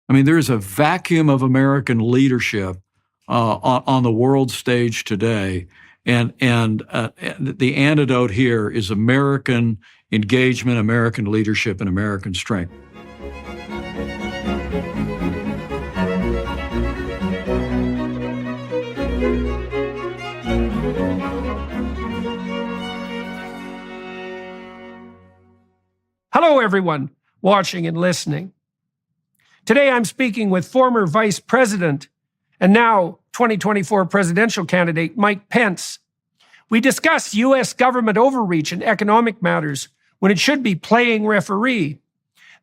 I mean, there is a vacuum of American leadership on the world stage today. And the antidote here is American engagement, American leadership, and American strength. Hello, everyone watching and listening. Today, I'm speaking with former Vice President and now 2024 presidential candidate Mike Pence. We discuss U.S. government overreach in economic matters when it should be playing referee,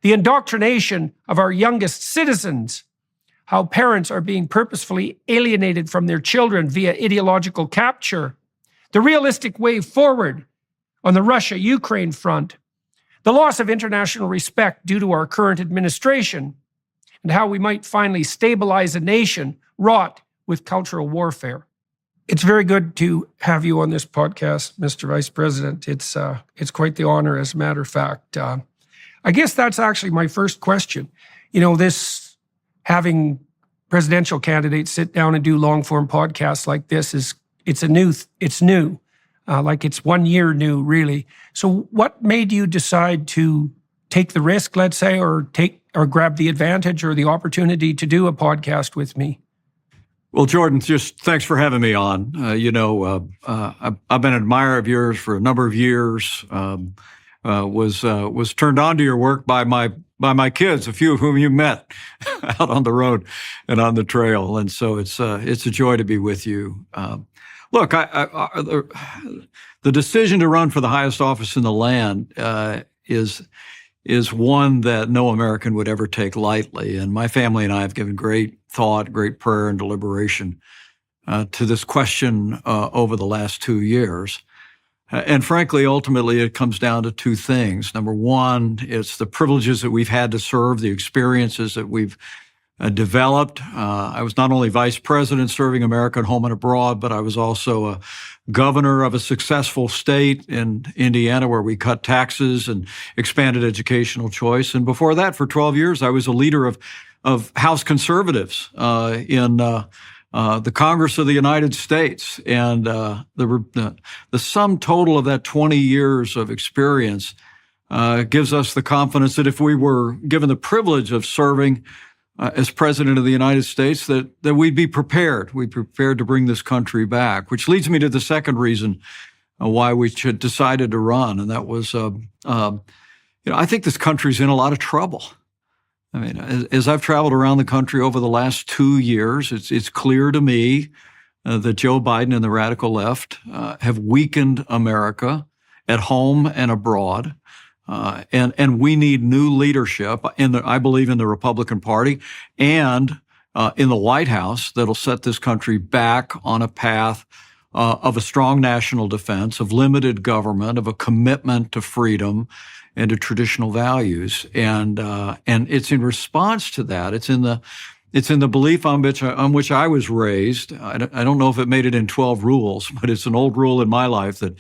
the indoctrination of our youngest citizens, how parents are being purposefully alienated from their children via ideological capture, the realistic way forward on the Russia-Ukraine front, the loss of international respect due to our current administration, and how we might finally stabilize a nation wrought with cultural warfare. It's very good to have you on this podcast, Mr. Vice President. It's quite the honor, as a matter of fact. I guess that's actually my first question. You know, this having presidential candidates sit down and do long-form podcasts like this it's new. Like it's 1 year new, really. So what made you decide to take the risk, let's say, or grab the advantage or the opportunity to do a podcast with me? Well, Jordan, just thanks for having me on. I've been an admirer of yours for a number of years. Was turned on to your work by my kids, a few of whom you met out on the road and on the trail, and so it's a joy to be with you. Look, the decision to run for the highest office in the land is one that no American would ever take lightly. And my family and I have given great thought, great prayer, and deliberation to this question over the last 2 years. And frankly, ultimately, it comes down to two things. Number one, it's the privileges that we've had to serve, the experiences that we've developed. I was not only vice president serving America at home and abroad, but I was also a governor of a successful state in Indiana where we cut taxes and expanded educational choice. And before that, for 12 years, I was a leader of House conservatives in the Congress of the United States. And the sum total of that 20 years of experience gives us the confidence that if we were given the privilege of serving as president of the United States, that we'd be prepared. We'd be prepared to bring this country back, which leads me to the second reason why we decided to run. And that was, I think this country's in a lot of trouble. I mean, as I've traveled around the country over the last 2 years, it's clear to me that Joe Biden and the radical left have weakened America at home and abroad. And we need new leadership I believe in the Republican Party and in the White House that'll set this country back on a path of a strong national defense, of limited government, of a commitment to freedom and to traditional values. And it's in response to that. It's in the belief on which I was raised. I don't know if it made it in 12 rules, but it's an old rule in my life that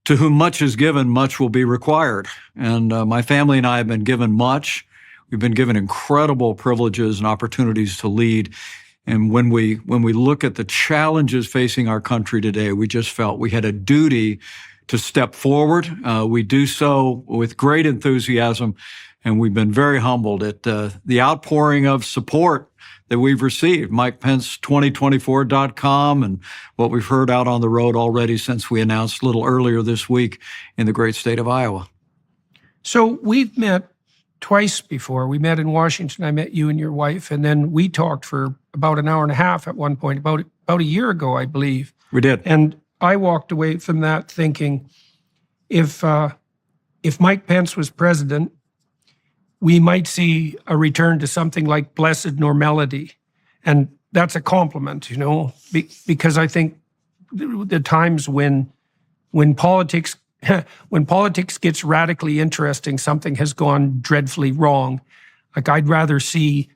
to whom much is given, much will be required. And my family and I have been given much. We've been given incredible privileges and opportunities to lead. And when we look at the challenges facing our country today, we just felt we had a duty to step forward. We do so with great enthusiasm, and we've been very humbled at the outpouring of support that we've received. MikePence2024.com and what we've heard out on the road already since we announced a little earlier this week in the great state of Iowa. So we've met twice before. We met in Washington. I met you and your wife, and then we talked for about an hour and a half at one point, about a year ago, I believe. We did. And I walked away from that thinking, if Mike Pence was president, we might see a return to something like blessed normality. And that's a compliment, because I think the times when politics gets radically interesting, something has gone dreadfully wrong. Like, I'd rather see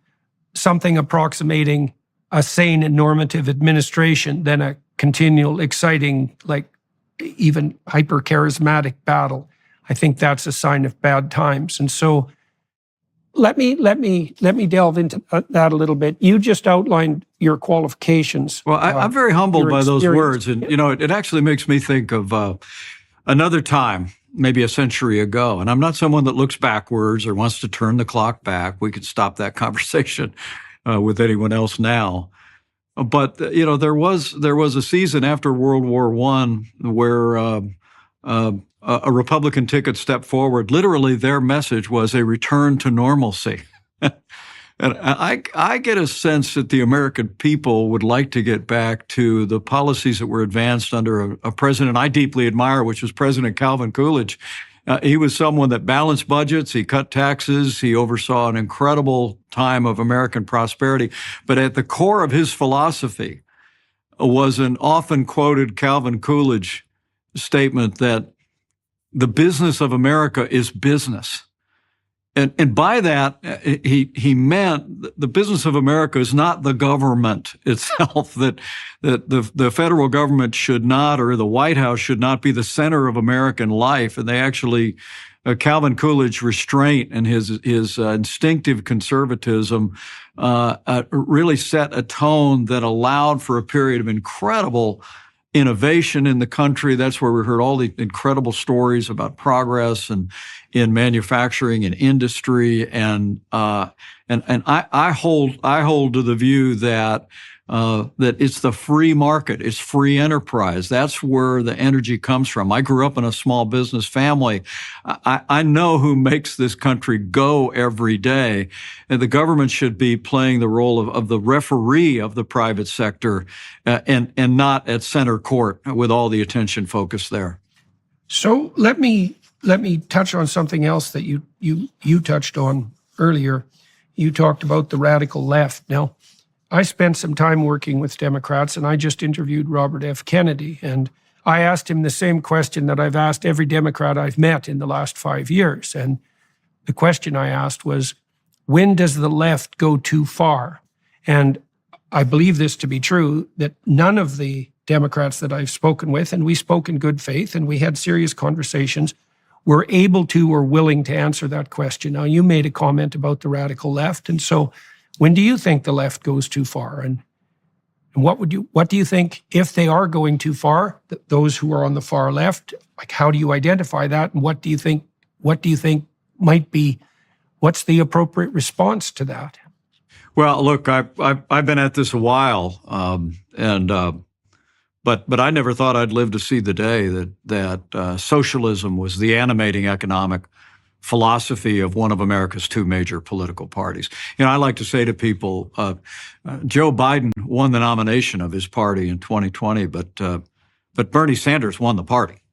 something approximating a sane and normative administration than a continual, exciting, like even hyper-charismatic battle. I think that's a sign of bad times. And so let me delve into that a little bit. You just outlined your qualifications. Well, I'm very humbled by those experience. words. And, it actually makes me think of another time, maybe a century ago. And I'm not someone that looks backwards or wants to turn the clock back. We could stop that conversation with anyone else now. But, there was a season after World War I where a Republican ticket stepped forward. Literally, their message was a return to normalcy. And I get a sense that the American people would like to get back to the policies that were advanced under a president I deeply admire, which was President Calvin Coolidge. He was someone that balanced budgets, he cut taxes, he oversaw an incredible time of American prosperity. But at the core of his philosophy was an often quoted Calvin Coolidge statement that the business of America is business. And by that, he meant the business of America is not the government itself, that the federal government should not, or the White House should not be the center of American life. And they actually, Calvin Coolidge restraint and his instinctive conservatism really set a tone that allowed for a period of incredible innovation in the country. That's where we heard all the incredible stories about progress and in manufacturing and industry. And I hold to the view that that it's the free market, it's free enterprise. That's where the energy comes from. I grew up in a small business family. I know who makes this country go every day. And the government should be playing the role of the referee of the private sector and not at center court with all the attention focused there. So let me touch on something else that you touched on earlier. You talked about the radical left. Now, I spent some time working with Democrats, and I just interviewed Robert F. Kennedy, and I asked him the same question that I've asked every Democrat I've met in the last 5 years. And the question I asked was, when does the left go too far? And I believe this to be true, that none of the Democrats that I've spoken with, and we spoke in good faith, and we had serious conversations, were able to or willing to answer that question. Now, you made a comment about the radical left, and so when do you think the left goes too far? And what do you think, if they are going too far, those who are on the far left, like, how do you identify that? And what do you think might be, what's the appropriate response to that? Well, look, I've been at this a while, but I never thought I'd live to see the day that socialism was the animating economic philosophy of one of America's two major political parties. I like to say to people, Joe Biden won the nomination of his party in 2020, but Bernie Sanders won the party.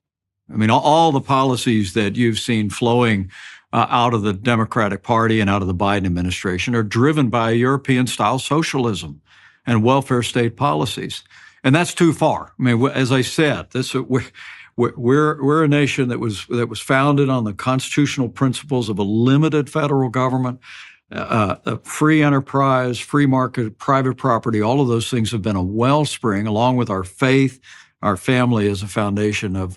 I mean, all the policies that you've seen flowing out of the Democratic Party and out of the Biden administration are driven by European-style socialism and welfare state policies. And that's too far. I mean, as I said, we're a nation that was founded on the constitutional principles of a limited federal government, a free enterprise, free market, private property. All of those things have been a wellspring, along with our faith, our family, as a foundation of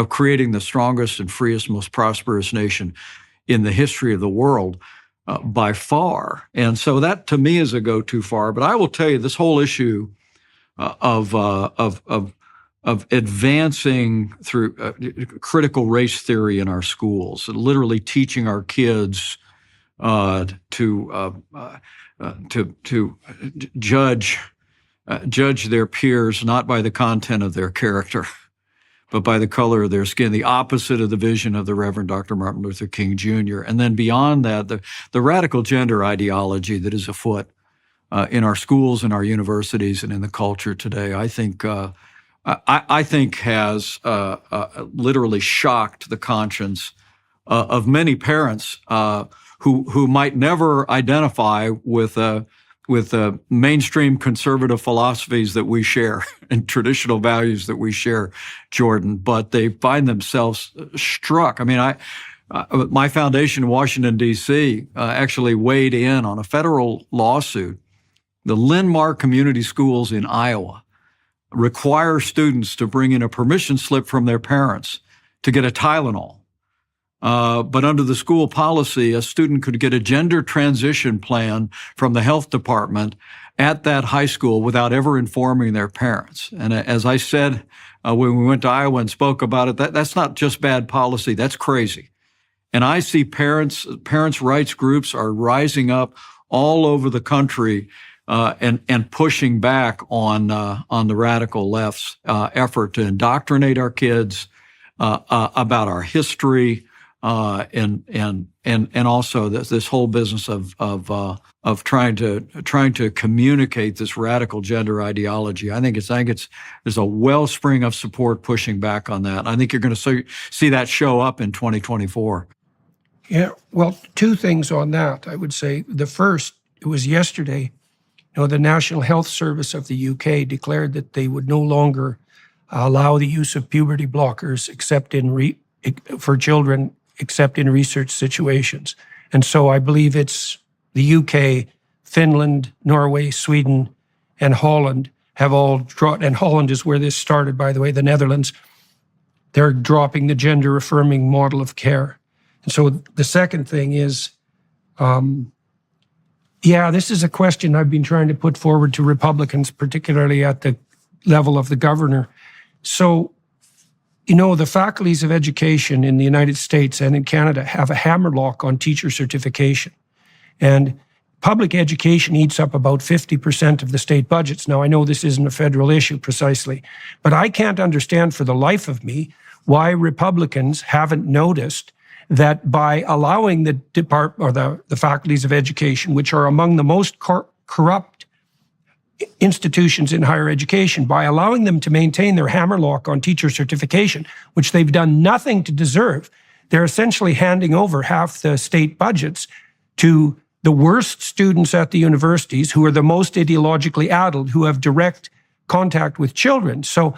creating the strongest and freest, most prosperous nation in the history of the world by far. And so that, to me, is a go too far. But I will tell you, this whole issue of advancing through critical race theory in our schools, literally teaching our kids to judge their peers not by the content of their character, but by the color of their skin, the opposite of the vision of the Reverend Dr. Martin Luther King Jr. And then beyond that, the radical gender ideology that is afoot in our schools, in our universities, and in the culture today, I think has literally shocked the conscience of many parents who might never identify with mainstream conservative philosophies that we share and traditional values that we share, Jordan, but they find themselves struck. I mean, my foundation in Washington, D.C. Actually weighed in on a federal lawsuit. The Linn-Mar Community Schools in Iowa require students to bring in a permission slip from their parents to get a Tylenol But under the school policy, a student could get a gender transition plan from the health department at that high school without ever informing their parents. And as I said when we went to Iowa and spoke about it, that's not just bad policy, that's crazy. And I see parents' rights groups are rising up all over the country and pushing back on the radical left's effort to indoctrinate our kids about our history, and also this whole business of trying to communicate this radical gender ideology. I think there's a wellspring of support pushing back on that. I think you're going to see that show up in 2024. Yeah, well, two things on that. I would say the first, it was yesterday. The National Health Service of the UK declared that they would no longer allow the use of puberty blockers for children except in research situations. And so I believe it's the UK, Finland, Norway, Sweden, and Holland have all dropped, and Holland is where this started, by the way, the Netherlands. They're dropping the gender-affirming model of care. And so the second thing is, this is a question I've been trying to put forward to Republicans, particularly at the level of the governor. So, the faculties of education in the United States and in Canada have a hammerlock on teacher certification. And public education eats up about 50% of the state budgets. Now, I know this isn't a federal issue precisely, but I can't understand for the life of me why Republicans haven't noticed that by allowing the department or the faculties of education, which are among the most corrupt institutions in higher education, by allowing them to maintain their hammerlock on teacher certification, which they've done nothing to deserve, they're essentially handing over half the state budgets to the worst students at the universities, who are the most ideologically addled, who have direct contact with children. So,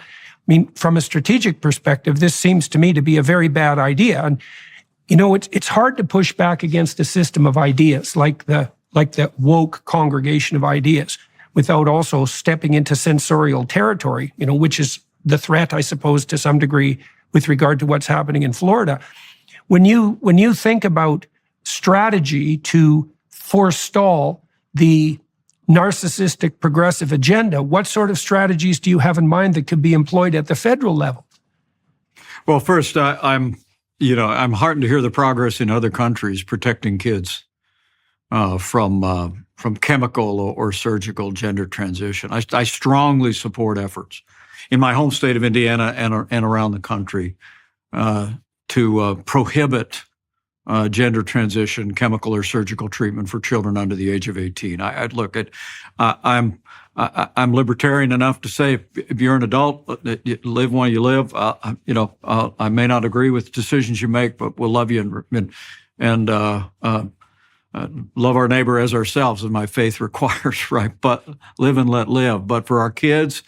from a strategic perspective, this seems to me to be a very bad idea. And it's hard to push back against a system of ideas like the woke congregation of ideas without also stepping into censorial territory, which is the threat, I suppose, to some degree with regard to what's happening in Florida. When you think about strategy to forestall the narcissistic progressive agenda, what sort of strategies do you have in mind that could be employed at the federal level? Well, first, I'm heartened to hear the progress in other countries protecting kids from chemical or surgical gender transition. I strongly support efforts in my home state of Indiana and around the country to prohibit gender transition, chemical or surgical treatment for children under the age of 18. I'm libertarian enough to say if you're an adult, you live while you live. I may not agree with decisions you make, but we'll love you and love our neighbor as ourselves, as my faith requires, right? But live and let live. But for our kids,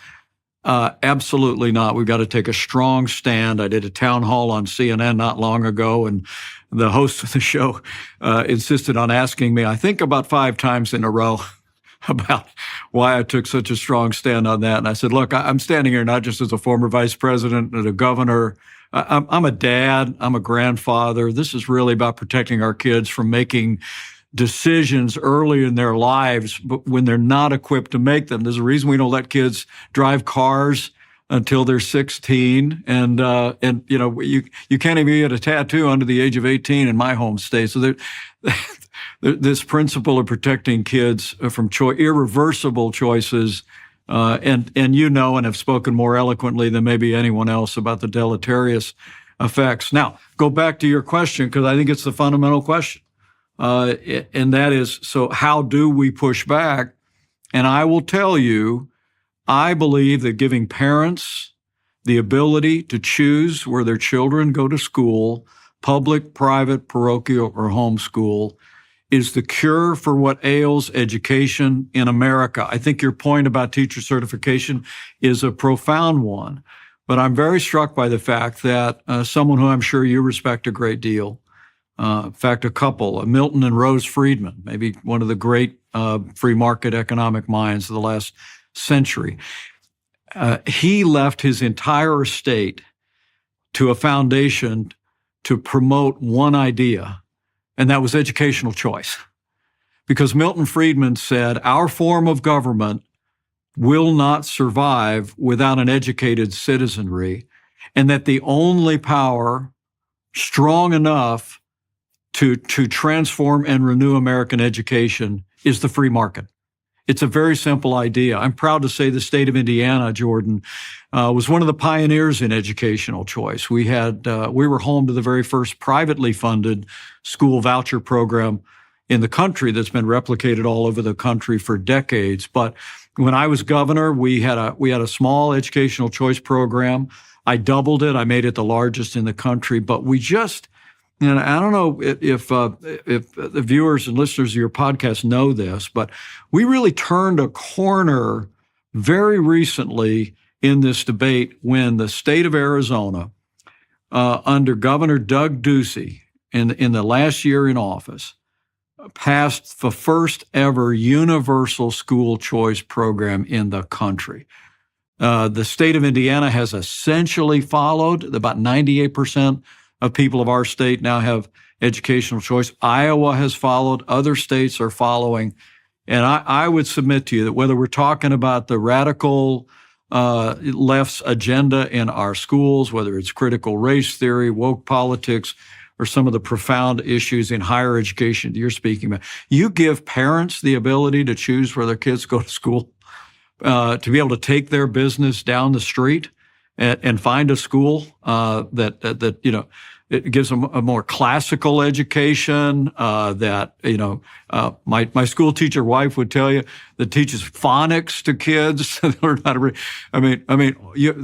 absolutely not. We've got to take a strong stand. I did a town hall on CNN not long ago, and the host of the show insisted on asking me, I think about 5 times in a row, about why I took such a strong stand on that. And I said, look, I'm standing here not just as a former vice president and a governor. I'm a dad. I'm a grandfather. This is really about protecting our kids from making decisions early in their lives, but when they're not equipped to make them. There's a reason we don't let kids drive cars until they're 16, and you can't even get a tattoo under the age of 18 in my home state. So this principle of protecting kids from irreversible choices, and and have spoken more eloquently than maybe anyone else about the deleterious effects. Now, go back to your question, because I think it's the fundamental question. And that is, so how do we push back? And I will tell you, I believe that giving parents the ability to choose where their children go to school, public, private, parochial, or homeschool, is the cure for what ails education in America. I think your point about teacher certification is a profound one, but I'm very struck by the fact that someone who I'm sure you respect a great deal, in fact, a couple, Milton and Rose Friedman, maybe one of the great free market economic minds of the last century. He left his entire estate to a foundation to promote one idea, and that was educational choice. Because Milton Friedman said, our form of government will not survive without an educated citizenry, and that the only power strong enough to transform and renew American education is the free market. It's a very simple idea. I'm proud to say the state of Indiana, Jordan, was one of the pioneers in educational choice. We were home to the very first privately funded school voucher program in the country that's been replicated all over the country for decades. But when I was governor, we had a small educational choice program. I doubled it. I made it the largest in the country. But we just, and I don't know if the viewers and listeners of your podcast know this, but we really turned a corner very recently in this debate when the state of Arizona, under Governor Doug Ducey, in the last year in office, passed the first ever universal school choice program in the country. The state of Indiana has essentially followed. About 98% of people of our state now have educational choice. Iowa has followed. Other states are following. And I would submit to you that whether we're talking about the radical left's agenda in our schools, whether it's critical race theory, woke politics, or some of the profound issues in higher education that you're speaking about, you give parents the ability to choose where their kids go to school, to be able to take their business down the street and find a school that it gives them a more classical education. My school teacher wife would tell you that teaches phonics to kids. Learn how to read.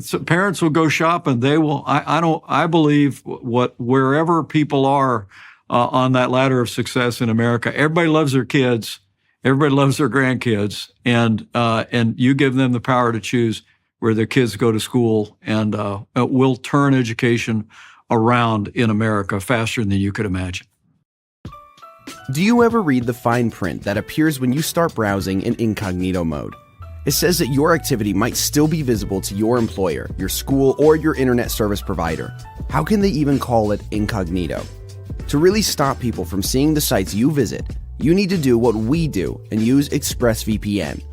So parents will go shopping. They will. I believe wherever people are on that ladder of success in America, everybody loves their kids. Everybody loves their grandkids, and you give them the power to choose where their kids go to school, and we'll turn education around in America faster than you could imagine. Do you ever read the fine print that appears when you start browsing in incognito mode? It says that your activity might still be visible to your employer, your school, or your internet service provider. How can they even call it incognito? To really stop people from seeing the sites you visit, you need to do what we do and use ExpressVPN.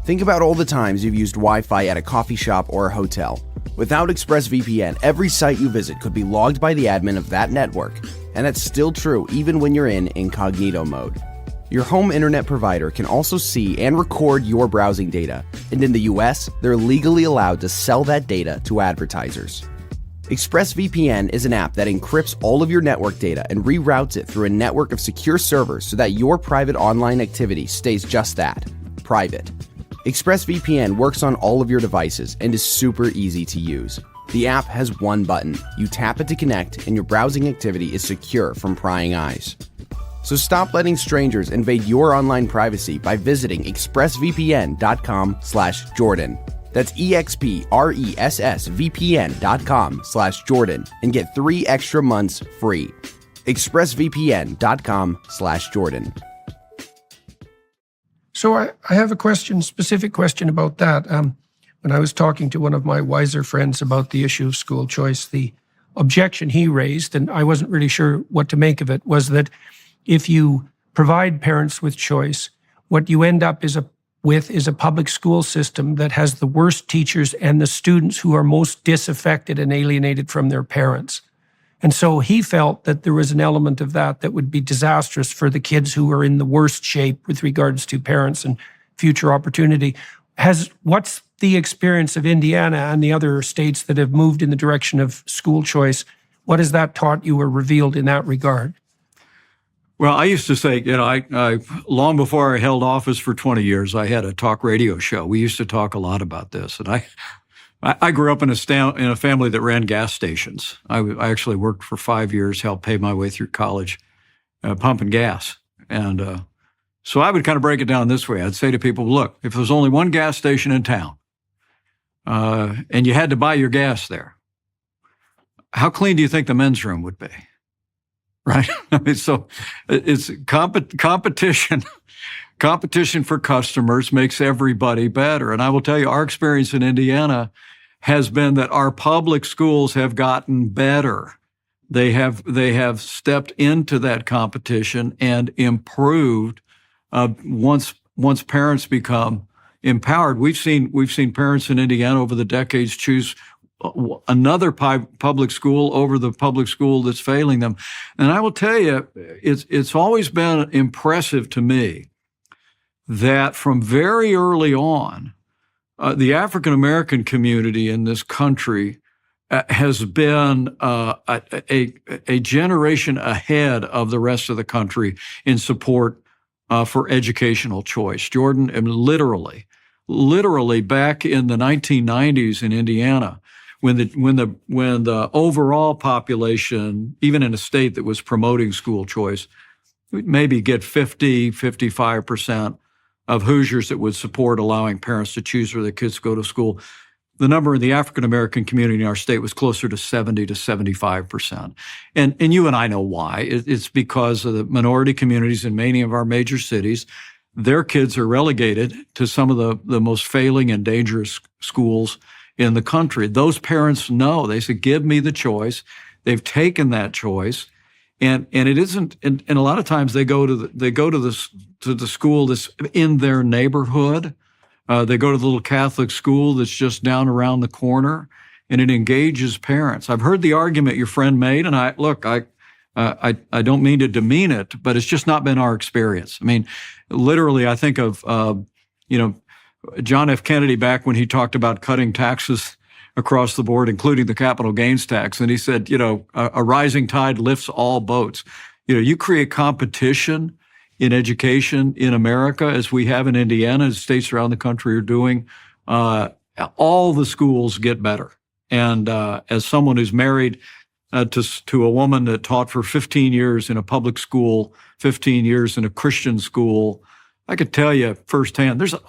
Think about all the times you've used Wi-Fi at a coffee shop or a hotel. Without ExpressVPN, every site you visit could be logged by the admin of that network, and that's still true even when you're in incognito mode. Your home internet provider can also see and record your browsing data, and in the US, they're legally allowed to sell that data to advertisers. ExpressVPN is an app that encrypts all of your network data and reroutes it through a network of secure servers so that your private online activity stays just that, private. ExpressVPN works on all of your devices and is super easy to use. The app has one button. You tap it to connect, and your browsing activity is secure from prying eyes. So stop letting strangers invade your online privacy by visiting expressvpn.com/Jordan. That's expressvpn.com/Jordan and get 3 extra months free. expressvpn.com/Jordan. So I have a specific question about that. When I was talking to one of my wiser friends about the issue of school choice, the objection he raised, and I wasn't really sure what to make of it, was that if you provide parents with choice, what you end up is a public school system that has the worst teachers and the students who are most disaffected and alienated from their parents. And so he felt that there was an element of that would be disastrous for the kids who are in the worst shape with regards to parents and future opportunity. What's the experience of Indiana and the other states that have moved in the direction of school choice? What has that taught you or revealed in that regard? Well, I used to say, I long before I held office for 20 years, I had a talk radio show. We used to talk a lot about this, and I grew up in a family that ran gas stations. I actually worked for 5 years, helped pay my way through college, pumping gas. And so I would kind of break it down this way. I'd say to people, look, if there's only one gas station in town and you had to buy your gas there, how clean do you think the men's room would be? Right? So it's competition. Competition for customers makes everybody better. And I will tell you, our experience in Indiana has been that our public schools have gotten better. They have stepped into that competition and improved once parents become empowered. We've seen parents in Indiana over the decades choose another public school over the public school that's failing them. And I will tell you, it's always been impressive to me that from very early on, the African American community in this country has been a generation ahead of the rest of the country in support for educational choice. Jordan, and literally back in the 1990s in Indiana, when the overall population, even in a state that was promoting school choice, we'd maybe get 55% of Hoosiers that would support allowing parents to choose where their kids go to school. The number in the African American community in our state was closer to 70 to 75%. And you and I know why. It's because of the minority communities in many of our major cities. Their kids are relegated to some of the most failing and dangerous schools in the country. Those parents know. They said, give me the choice. They've taken that choice. And it isn't, and a lot of times they go to the school that's in their neighborhood. They go to the little Catholic school that's just down around the corner, and it engages parents. I've heard the argument your friend made, and I don't mean to demean it, but it's just not been our experience. I mean, literally, I think of John F. Kennedy back when he talked about cutting taxes across the board, including the capital gains tax, and he said, a rising tide lifts all boats. You create competition in education in America, as we have in Indiana, as states around the country are doing, all the schools get better. And as someone who's married to a woman that taught for 15 years in a public school, 15 years in a Christian school, I could tell you firsthand, there's an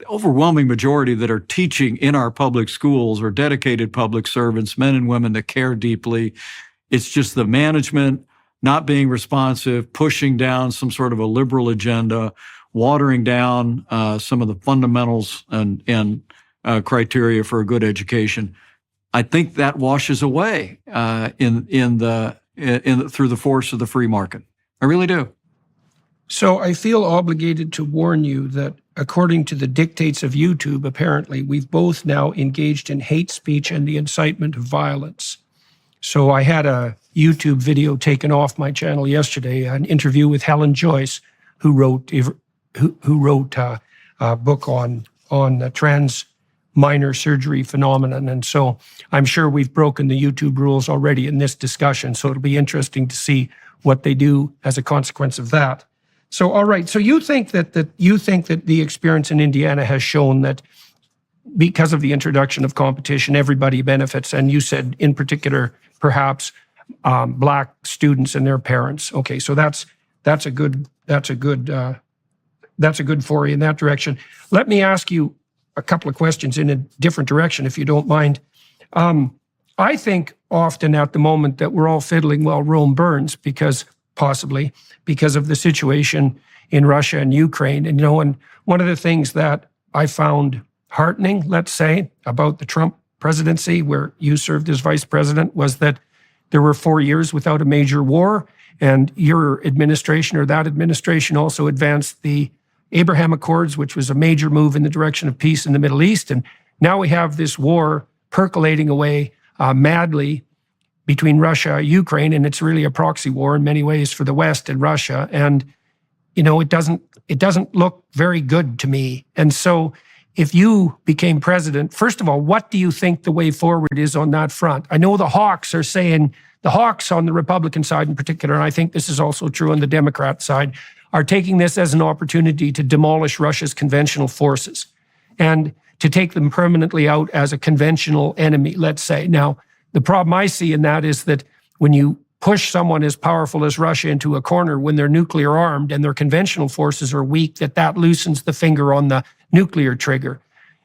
overwhelming majority that are teaching in our public schools are dedicated public servants, men and women that care deeply. It's just the management not being responsive, pushing down some sort of a liberal agenda, watering down some of the fundamentals and criteria for a good education. I think that washes away through the force of the free market. I really do. So I feel obligated to warn you that according to the dictates of YouTube, apparently, we've both now engaged in hate speech and the incitement of violence. So I had a YouTube video taken off my channel yesterday, an interview with Helen Joyce, who wrote a book on the trans minor surgery phenomenon. And so I'm sure we've broken the YouTube rules already in this discussion. So it'll be interesting to see what they do as a consequence of that. So, all right. So you think that the experience in Indiana has shown that because of the introduction of competition, everybody benefits. And you said in particular, perhaps Black students and their parents. Okay, so that's a good foray in that direction. Let me ask you a couple of questions in a different direction, if you don't mind. I think often at the moment that we're all fiddling while Rome burns, possibly because of the situation in Russia and Ukraine. And and one of the things that I found heartening, let's say, about the Trump presidency, where you served as vice president, was that there were 4 years without a major war, and your administration or that administration also advanced the Abraham Accords, which was a major move in the direction of peace in the Middle East. And now we have this war percolating away madly between Russia and Ukraine, and it's really a proxy war in many ways for the West and Russia. And it doesn't look very good to me. And so if you became president, first of all, what do you think the way forward is on that front? I know the hawks are saying, the hawks on the Republican side in particular, and I think this is also true on the Democrat side, are taking this as an opportunity to demolish Russia's conventional forces and to take them permanently out as a conventional enemy, let's say. Now, the problem I see in that is that when you push someone as powerful as Russia into a corner when they're nuclear armed and their conventional forces are weak, that loosens the finger on the nuclear trigger.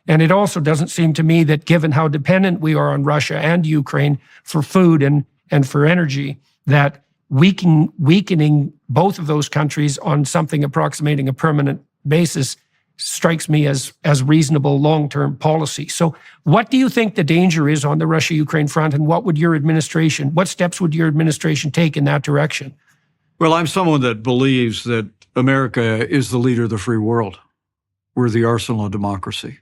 And it also doesn't seem to me that given how dependent we are on Russia and Ukraine for food and for energy, that weakening both of those countries on something approximating a permanent basis strikes me as reasonable long-term policy. So what do you think the danger is on the Russia-Ukraine front, and what steps would your administration take in that direction? Well, I'm someone that believes that America is the leader of the free world. We're the arsenal of democracy.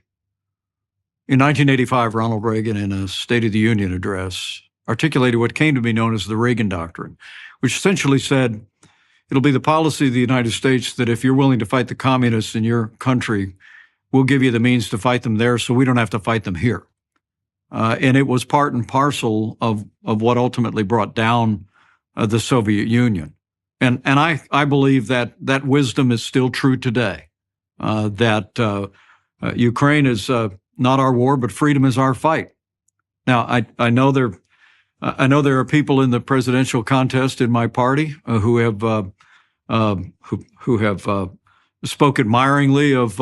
In 1985, Ronald Reagan, in a State of the Union address, articulated what came to be known as the Reagan Doctrine, which essentially said, it'll be the policy of the United States that if you're willing to fight the communists in your country, we'll give you the means to fight them there so we don't have to fight them here. And it was part and parcel of what ultimately brought down the Soviet Union. And I believe that wisdom is still true today, that Ukraine is not our war, but freedom is our fight. Now, I know there are people in the presidential contest in my party who have spoke admiringly of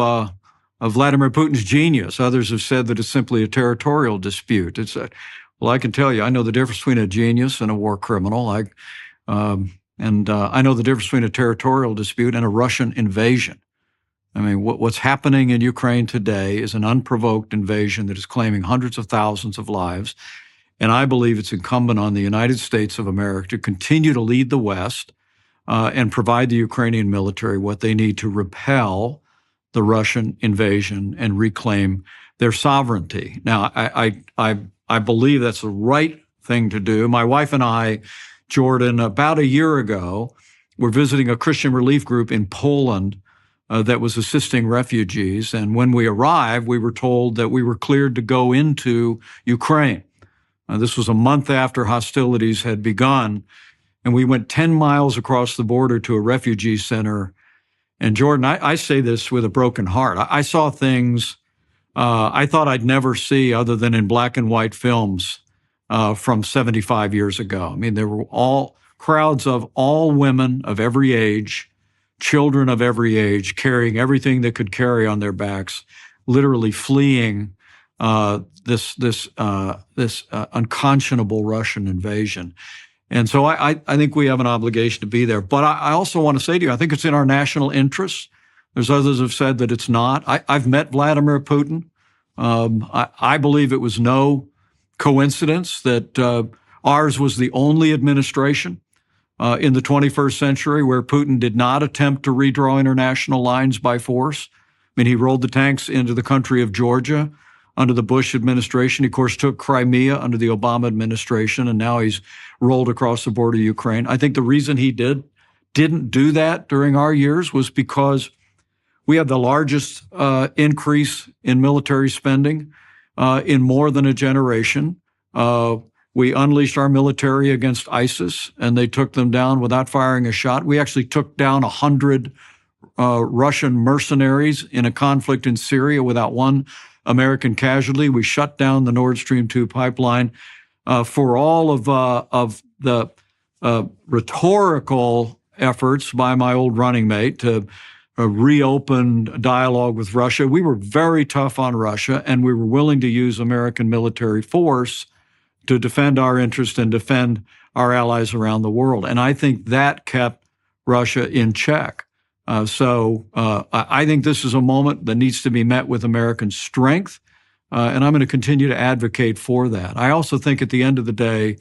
Vladimir Putin's genius. Others have said that it's simply a territorial dispute. Well, I can tell you, I know the difference between a genius and a war criminal. I know the difference between a territorial dispute and a Russian invasion. I mean, what's happening in Ukraine today is an unprovoked invasion that is claiming hundreds of thousands of lives. And I believe it's incumbent on the United States of America to continue to lead the West and provide the Ukrainian military what they need to repel the Russian invasion and reclaim their sovereignty. Now, I believe that's the right thing to do. My wife and I, Jordan, about a year ago, were visiting a Christian relief group in Poland that was assisting refugees. And when we arrived, we were told that we were cleared to go into Ukraine. This was a month after hostilities had begun. And we went 10 miles across the border to a refugee center. And Jordan, I say this with a broken heart. I saw things I thought I'd never see other than in black and white films from 75 years ago. I mean, there were all crowds of all women of every age, children of every age, carrying everything they could carry on their backs, literally fleeing this unconscionable Russian invasion. And so I think we have an obligation to be there. But I also want to say to you, I think it's in our national interest. There's others who have said that it's not. I've met Vladimir Putin. I believe it was no coincidence that ours was the only administration in the 21st century where Putin did not attempt to redraw international lines by force. I mean, he rolled the tanks into the country of Georgia under the Bush administration. He, of course, took Crimea under the Obama administration, and now he's rolled across the border of Ukraine. I think the reason he didn't do that during our years was because we had the largest increase in military spending in more than a generation. We unleashed our military against ISIS, and they took them down without firing a shot. We actually took down 100 Russian mercenaries in a conflict in Syria without one American casualty. We shut down the Nord Stream 2 pipeline. For all of the rhetorical efforts by my old running mate to reopen dialogue with Russia, we were very tough on Russia, and we were willing to use American military force to defend our interest and defend our allies around the world. And I think that kept Russia in check. So I think this is a moment that needs to be met with American strength, and I'm going to continue to advocate for that. I also think at the end of the day,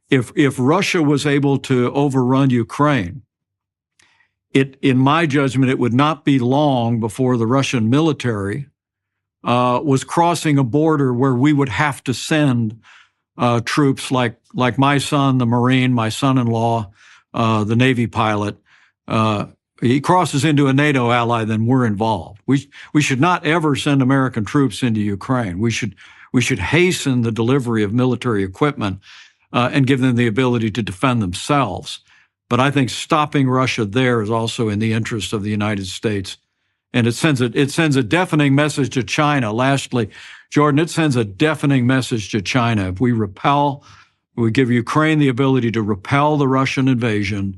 if Russia was able to overrun Ukraine, in my judgment, it would not be long before the Russian military was crossing a border where we would have to send troops like my son, the Marine, my son-in-law, the Navy pilot. He crosses into a NATO ally, then we're involved. We should not ever send American troops into Ukraine. We should hasten the delivery of military equipment and give them the ability to defend themselves. But I think stopping Russia there is also in the interest of the United States. And it sends a deafening message to China. Lastly, Jordan, it sends a deafening message to China. If we give Ukraine the ability to repel the Russian invasion,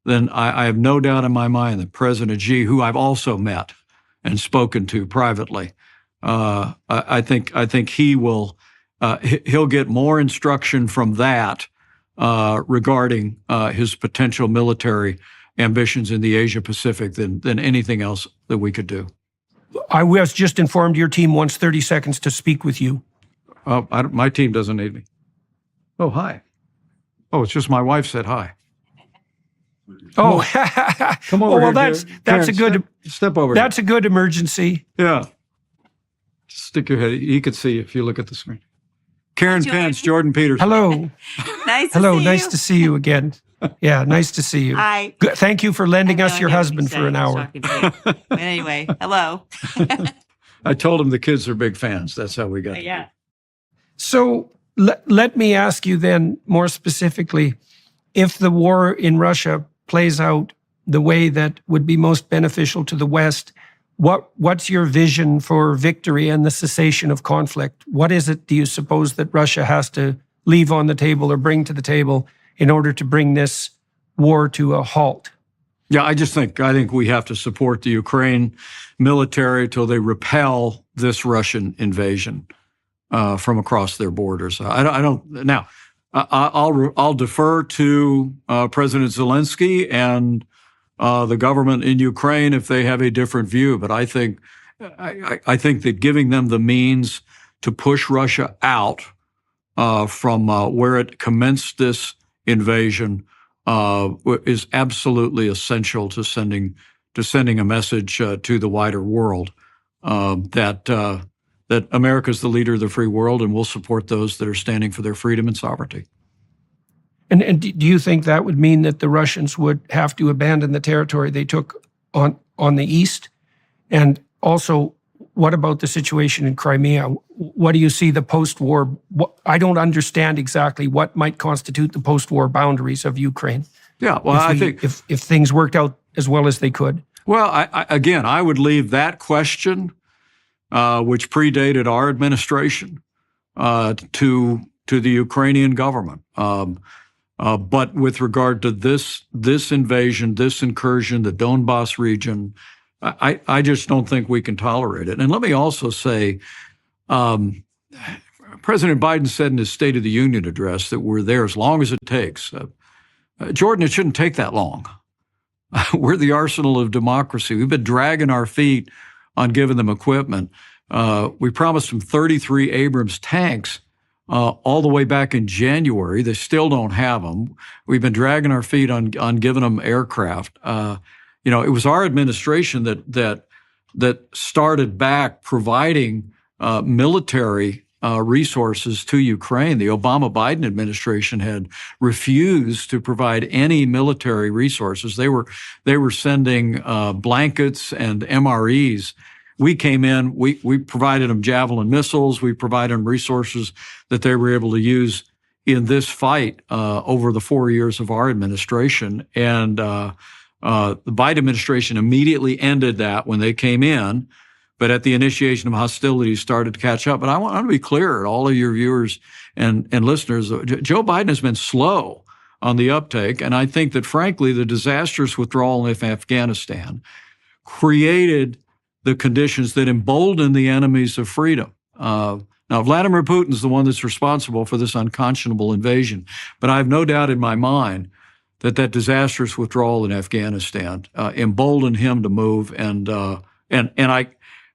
then I have no doubt in my mind that President Xi, who I've also met and spoken to privately, I think he'll get more instruction from that regarding his potential military ambitions in the Asia Pacific than anything else that we could do. I was just informed your team wants 30 seconds to speak with you. My team doesn't need me. Oh, hi. Oh, it's just my wife said hi. Oh, Come over oh, well, here, that's dear. that's a Karen, good step over that's a good emergency. here. Yeah. Stick your head. He could see if you look at the screen. Karen Pence, Jordan Peterson. Hello. Nice to Hello, see nice you. to see you again. Yeah, nice to see you. I Good. Thank you for lending have us no your idea what husband he's for an saying. hour. He's talking to you. But anyway, hello. I told him the kids are big fans. That's how we got. Yeah. So let me ask you then more specifically, if the war in Russia plays out the way that would be most beneficial to the West, what's your vision for victory and the cessation of conflict? What is it, do you suppose, that Russia has to leave on the table or bring to the table in order to bring this war to a halt? Yeah, I think we have to support the Ukraine military till they repel this Russian invasion from across their borders. I don't now. I'll defer to President Zelensky and the government in Ukraine if they have a different view. But I think that giving them the means to push Russia out from where it commenced this invasion is absolutely essential to sending a message to the wider world that America is the leader of the free world, and we'll support those that are standing for their freedom and sovereignty. And do you think that would mean that the Russians would have to abandon the territory they took on the east? And also, what about the situation in Crimea? What do you see the post-war? I don't understand exactly what might constitute the post-war boundaries of Ukraine. Yeah, well, I think if things worked out as well as they could. Well, I would leave that question, which predated our administration, to the Ukrainian government. But with regard to this invasion, this incursion, the Donbass region, I just don't think we can tolerate it. And let me also say, President Biden said in his State of the Union address that we're there as long as it takes. Jordan, it shouldn't take that long. We're the arsenal of democracy. We've been dragging our feet on giving them equipment. We promised them 33 Abrams tanks all the way back in January. They still don't have them. We've been dragging our feet on giving them aircraft. It was our administration that started back providing military resources to Ukraine. The Obama-Biden administration had refused to provide any military resources. They were sending blankets and MREs. We came in, we provided them Javelin missiles, we provided them resources that they were able to use in this fight over the 4 years of our administration. And the Biden administration immediately ended that when they came in, but at the initiation of hostilities started to catch up. But I want to be clear, all of your viewers and listeners, Joe Biden has been slow on the uptake. And I think that, frankly, the disastrous withdrawal in Afghanistan created the conditions that embolden the enemies of freedom. Now, Vladimir Putin's the one that's responsible for this unconscionable invasion, but I have no doubt in my mind that disastrous withdrawal in Afghanistan emboldened him to move, and I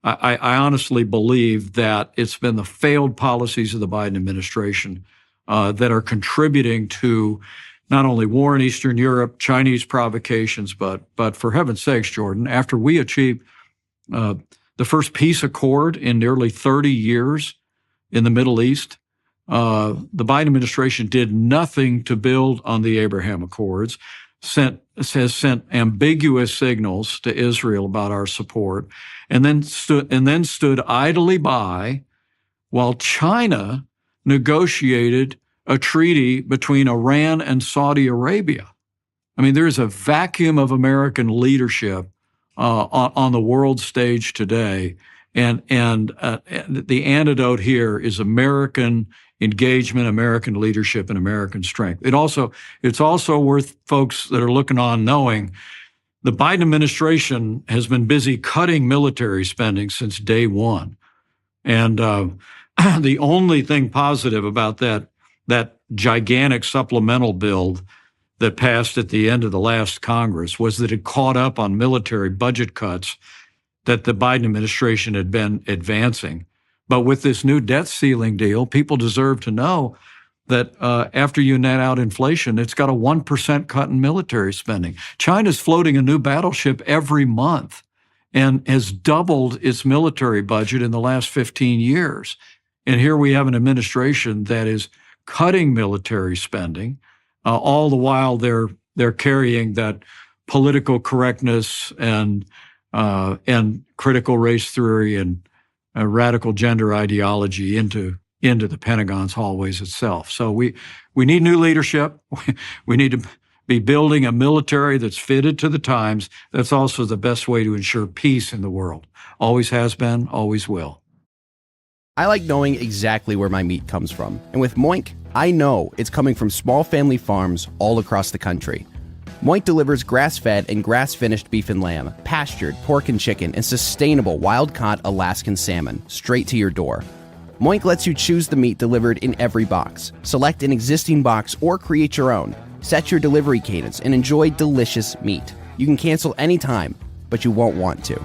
honestly believe that it's been the failed policies of the Biden administration that are contributing to not only war in Eastern Europe, Chinese provocations, but for heaven's sakes, Jordan, after we achieved the first peace accord in nearly 30 years in the Middle East, the Biden administration did nothing to build on the Abraham Accords, has sent ambiguous signals to Israel about our support, and then stood idly by while China negotiated a treaty between Iran and Saudi Arabia. I mean, there is a vacuum of American leadership on the world stage today, and the antidote here is American engagement, American leadership, and American strength. It's also worth folks that are looking on knowing the Biden administration has been busy cutting military spending since day one, and the only thing positive about that gigantic supplemental bill that passed at the end of the last Congress was that it caught up on military budget cuts that the Biden administration had been advancing. But with this new debt ceiling deal, people deserve to know that after you net out inflation, it's got a 1% cut in military spending. China's floating a new battleship every month and has doubled its military budget in the last 15 years. And here we have an administration that is cutting military spending, all the while they're carrying that political correctness and critical race theory and radical gender ideology into the Pentagon's hallways itself. So we need new leadership. We need to be building a military that's fitted to the times. That's also the best way to ensure peace in the world. Always has been, always will. I like knowing exactly where my meat comes from. And with Moink, I know it's coming from small family farms all across the country. Moink delivers grass-fed and grass-finished beef and lamb, pastured pork and chicken, and sustainable wild-caught Alaskan salmon straight to your door. Moink lets you choose the meat delivered in every box. Select an existing box or create your own. Set your delivery cadence and enjoy delicious meat. You can cancel anytime, but you won't want to.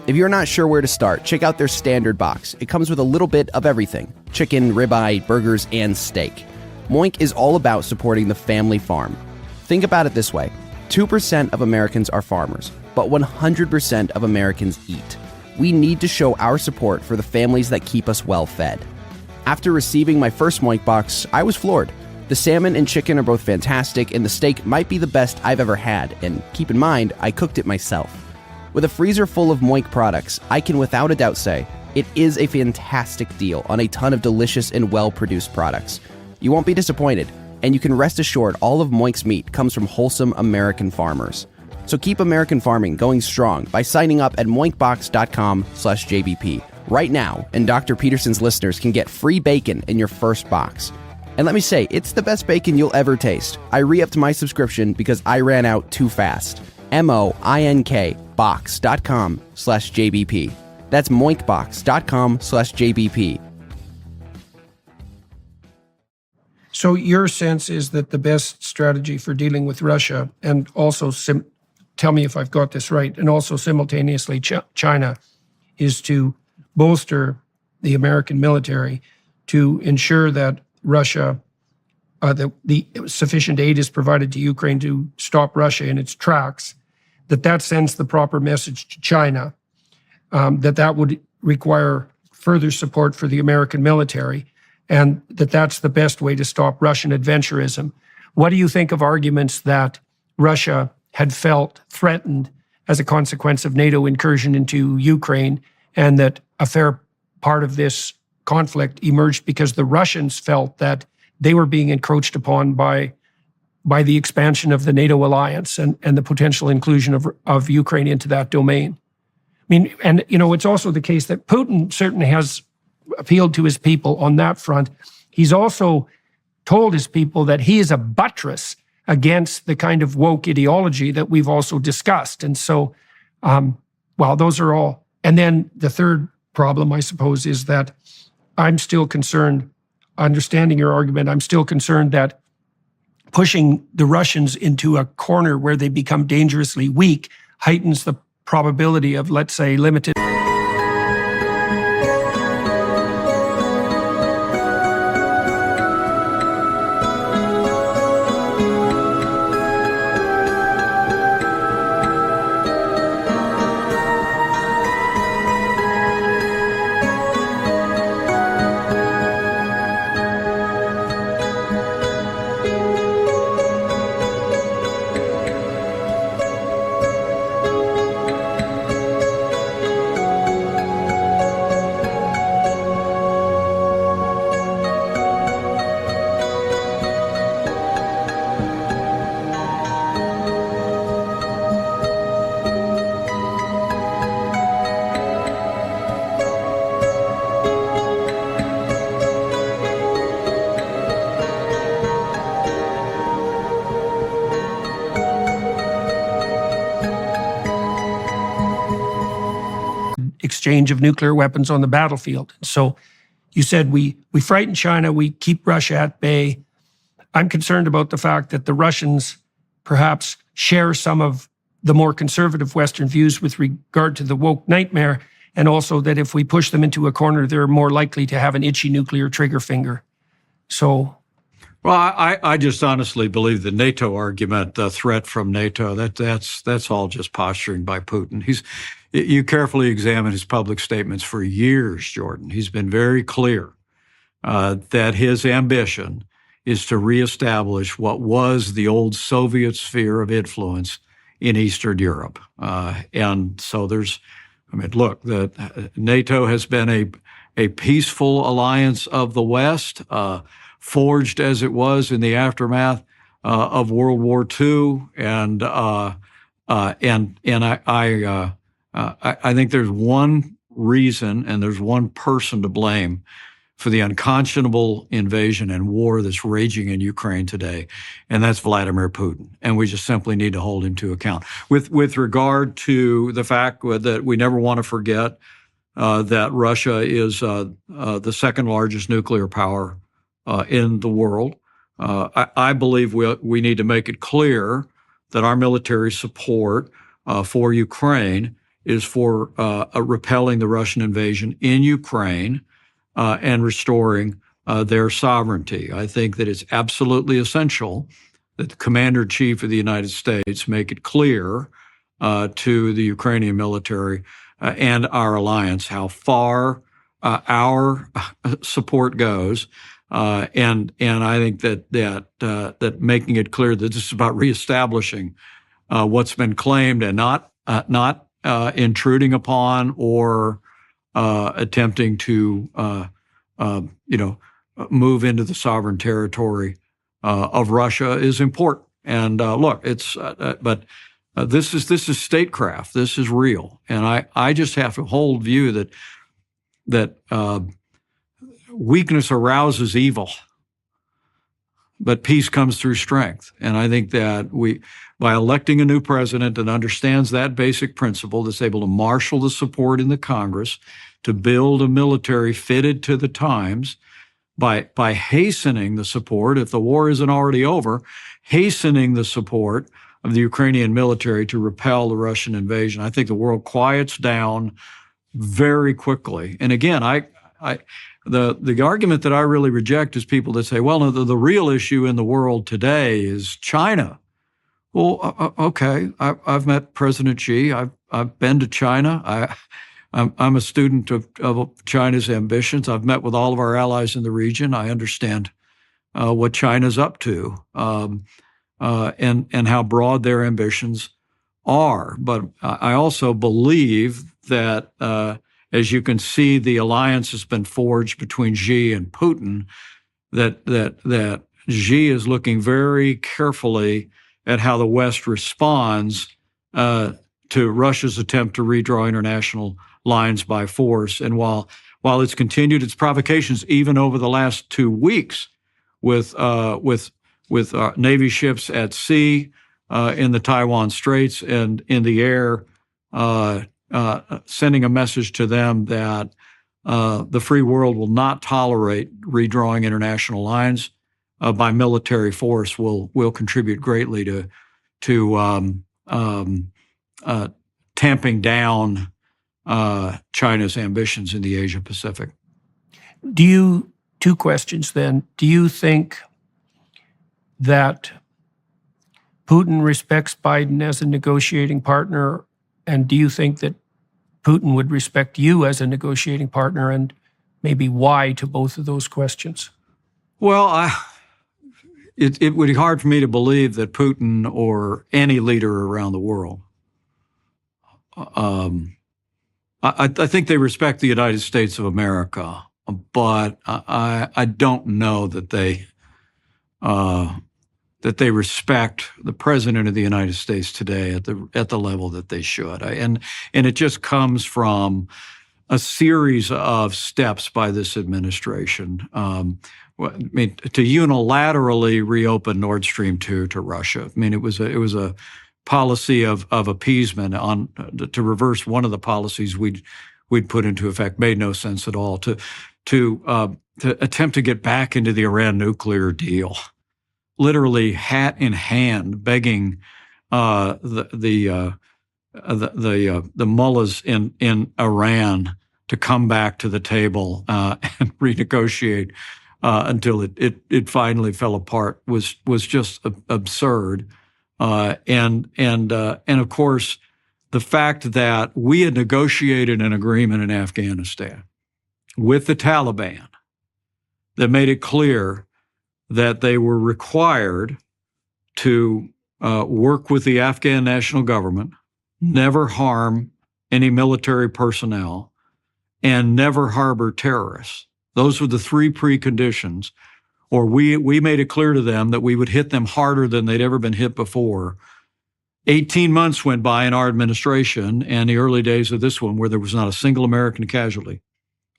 If you're not sure where to start, check out their standard box. It comes with a little bit of everything: chicken, ribeye, burgers, and steak. Moink is all about supporting the family farm. Think about it this way: 2% of Americans are farmers, but 100% of Americans eat. We need to show our support for the families that keep us well fed. After receiving my first Moink box, I was floored. The salmon and chicken are both fantastic, and the steak might be the best I've ever had, and keep in mind, I cooked it myself. With a freezer full of Moink products, I can without a doubt say it is a fantastic deal on a ton of delicious and well-produced products. You won't be disappointed, and you can rest assured all of Moink's meat comes from wholesome American farmers. So keep American farming going strong by signing up at moinkbox.com/JBP right now, and Dr. Peterson's listeners can get free bacon in your first box. And let me say, it's the best bacon you'll ever taste. I re-upped my subscription because I ran out too fast. MOINK box.com/JBP. That's moinkbox.com/JBP. So your sense is that the best strategy for dealing with Russia, and also tell me if I've got this right, and also simultaneously China, is to bolster the American military to ensure that Russia, the sufficient aid is provided to Ukraine to stop Russia in its tracks, that sends the proper message to China, that would require further support for the American military, and that's the best way to stop Russian adventurism. What do you think of arguments that Russia had felt threatened as a consequence of NATO incursion into Ukraine, and that a fair part of this conflict emerged because the Russians felt that they were being encroached upon by the expansion of the NATO alliance and the potential inclusion of Ukraine into that domain? I mean, and it's also the case that Putin certainly has appealed to his people on that front. He's also told his people that he is a buttress against the kind of woke ideology that we've also discussed. And so, those are all. And then the third problem, I suppose, is that I'm still concerned, understanding your argument, I'm still concerned that pushing the Russians into a corner where they become dangerously weak heightens the probability of, let's say, limited exchange of nuclear weapons on the battlefield. So you said we frighten China, we keep Russia at bay. I'm concerned about the fact that the Russians perhaps share some of the more conservative Western views with regard to the woke nightmare, and also that if we push them into a corner, they're more likely to have an itchy nuclear trigger finger. So, well, I just honestly believe the NATO argument, the threat from NATO, that's all just posturing by Putin. You carefully examine his public statements for years, Jordan. He's been very clear that his ambition is to reestablish what was the old Soviet sphere of influence in Eastern Europe. And so look, NATO has been a peaceful alliance of the West, forged as it was in the aftermath of World War II, and I think there's one reason and there's one person to blame for the unconscionable invasion and war that's raging in Ukraine today, and that's Vladimir Putin. And we just simply need to hold him to account. With regard to the fact that we never want to forget that Russia is the second largest nuclear power in the world, I believe we need to make it clear that our military support for Ukraine is for repelling the Russian invasion in Ukraine and restoring their sovereignty. I think that it's absolutely essential that the Commander-in-Chief of the United States make it clear to the Ukrainian military and our alliance how far our support goes. And I think that making it clear that this is about reestablishing what's been claimed and not intruding upon or attempting to move into the sovereign territory of Russia is important. And look, but this is statecraft. This is real, and I just have to hold view that weakness arouses evil, but peace comes through strength. And I think that by electing a new president that understands that basic principle, that's able to marshal the support in the Congress to build a military fitted to the times, by hastening the support, if the war isn't already over, hastening the support of the Ukrainian military to repel the Russian invasion, I think the world quiets down very quickly. And again, the argument that I really reject is people that say, well, no, the real issue in the world today is China. Well, okay, I've met President Xi. I've been to China. I'm a student of China's ambitions. I've met with all of our allies in the region. I understand what China's up to and how broad their ambitions are. But I also believe that, as you can see, the alliance has been forged between Xi and Putin. That Xi is looking very carefully at how the West responds to Russia's attempt to redraw international lines by force. And while it's continued its provocations even over the last 2 weeks with Navy ships at sea in the Taiwan Straits and in the air, sending a message to them that the free world will not tolerate redrawing international lines by military force, will contribute greatly to tamping down China's ambitions in the Asia Pacific. Two questions then. Do you think that Putin respects Biden as a negotiating partner? And do you think that Putin would respect you as a negotiating partner, and maybe why to both of those questions? Well, it would be hard for me to believe that Putin or any leader around the world, I think they respect the United States of America, but I don't know that they respect the president of the United States today at the level that they should. And it just comes from a series of steps by this administration. To unilaterally reopen Nord Stream 2 to Russia. It was a policy of appeasement to reverse one of the policies we'd put into effect. Made no sense at all. To attempt to get back into the Iran nuclear deal, literally hat in hand, begging the mullahs in Iran to come back to the table and renegotiate until it finally fell apart was just absurd. And of course, the fact that we had negotiated an agreement in Afghanistan with the Taliban that made it clear that they were required to work with the Afghan national government, never harm any military personnel, and never harbor terrorists. Those were the three preconditions. Or we made it clear to them that we would hit them harder than they'd ever been hit before. 18 months went by in our administration and the early days of this one where there was not a single American casualty